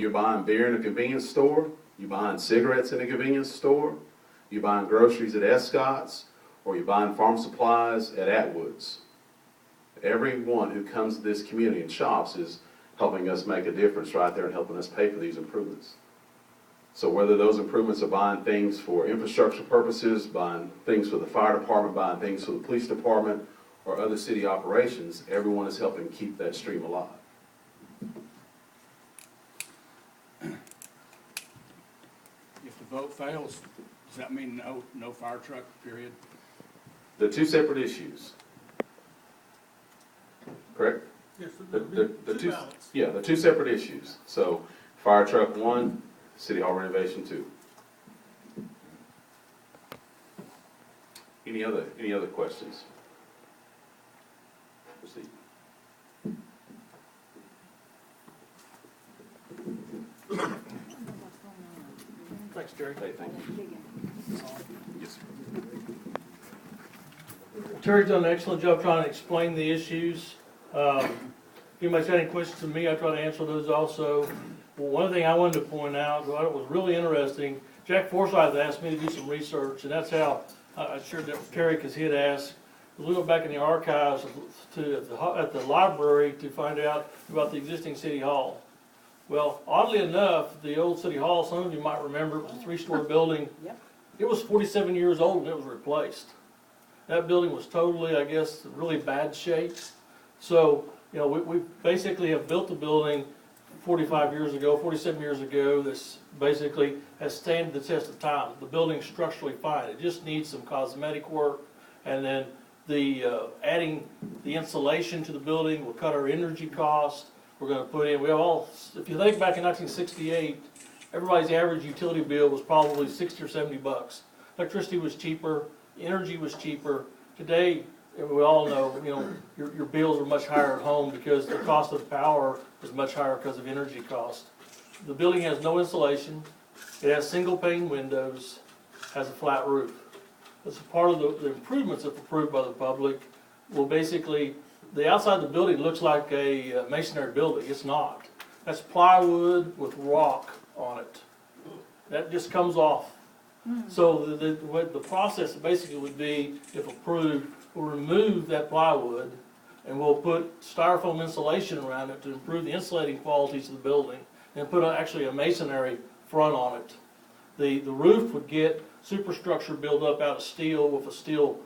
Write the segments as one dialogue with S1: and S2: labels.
S1: you're buying beer in a convenience store, you're buying cigarettes in a convenience store, you're buying groceries at Escott's, or you're buying farm supplies at Atwood's. Everyone who comes to this community and shops is helping us make a difference right there and helping us pay for these improvements. So whether those improvements are buying things for infrastructure purposes, buying things for the fire department, buying things for the police department, or other city operations, everyone is helping keep that stream alive.
S2: If the vote fails, does that mean no fire truck, period?
S1: They're two separate issues. Correct?
S3: Yes,
S1: The two
S3: ballots.
S1: Yeah, they're two separate issues. So, fire truck 1, City Hall renovation 2. Any other questions? Proceed.
S3: Thanks, Terry.
S1: Hey, thank you. Yes, sir.
S3: Terry's done an excellent job trying to explain the issues. If anybody's got any questions to me, I try to answer those also. Well, one thing I wanted to point out, what was really interesting, Jack Forsyth asked me to do some research, and that's how I shared that with Terry, because he had asked. We went back in the archives at the library to find out about the existing city hall. Well, oddly enough, the old city hall, some of you might remember, it was a 3-story building.
S4: Yep.
S3: It was 47 years old and it was replaced. That building was totally, I guess, really bad shape. So, you know, we basically have built the building 47 years ago, that's basically has stood the test of time. The building's structurally fine. It just needs some cosmetic work, and then adding the insulation to the building will cut our energy cost. We're going to put in, if you think back in 1968, everybody's average utility bill was probably 60 or 70 bucks. Electricity was cheaper, energy was cheaper. Today, we all know, you know, your bills are much higher at home because the cost of power is much higher because of energy cost. The building has no insulation. It has single pane windows, has a flat roof. As part of the improvements, if approved by the public, will basically, the outside of the building looks like a masonry building. It's not. That's plywood with rock on it. That just comes off. So the process basically would be, if approved, we'll remove that plywood and we'll put styrofoam insulation around it to improve the insulating qualities of the building, and put actually a masonry front on it. The roof would get superstructure built up out of steel with a steel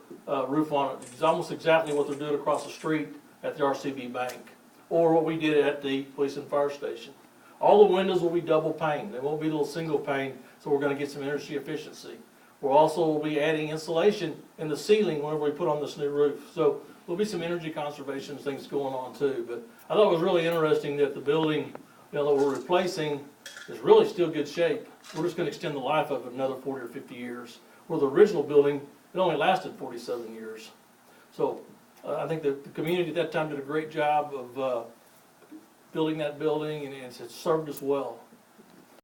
S3: roof on it. It's almost exactly what they're doing across the street at the RCB Bank, or what we did at the police and fire station. All the windows will be double pane. They won't be little single pane, so we're going to get some energy efficiency. We'll also be adding insulation in the ceiling whenever we put on this new roof. So there'll be some energy conservation things going on too. But I thought it was really interesting that the building, you know, that we're replacing is really still good shape. We're just going to extend the life of it another 40 or 50 years. Where the original building, it only lasted 47 years. So I think that the community at that time did a great job of building that building, and it's served us well.